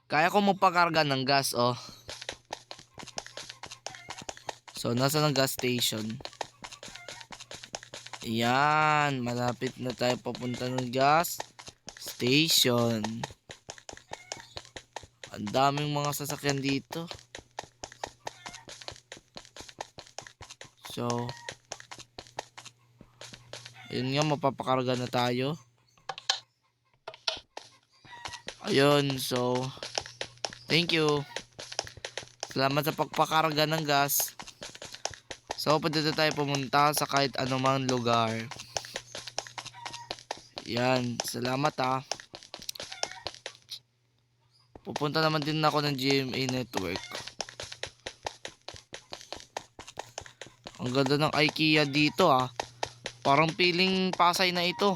Kaya ko magpakarga ng gas, oh. So, nasa ng gas station. Yan, malapit na tayo papunta ng gas station. Ang daming mga sasakyan dito. So, ayun nga, mapapakarga na tayo. Ayun, so, thank you. Salamat sa pagpakarga ng gas. So, pwede na tayo pumunta sa kahit anumang lugar. Yan, salamat ah. Pupunta naman din ako ng GMA Network. Ang ganda ng IKEA dito ah. Parang feeling Pasay na ito.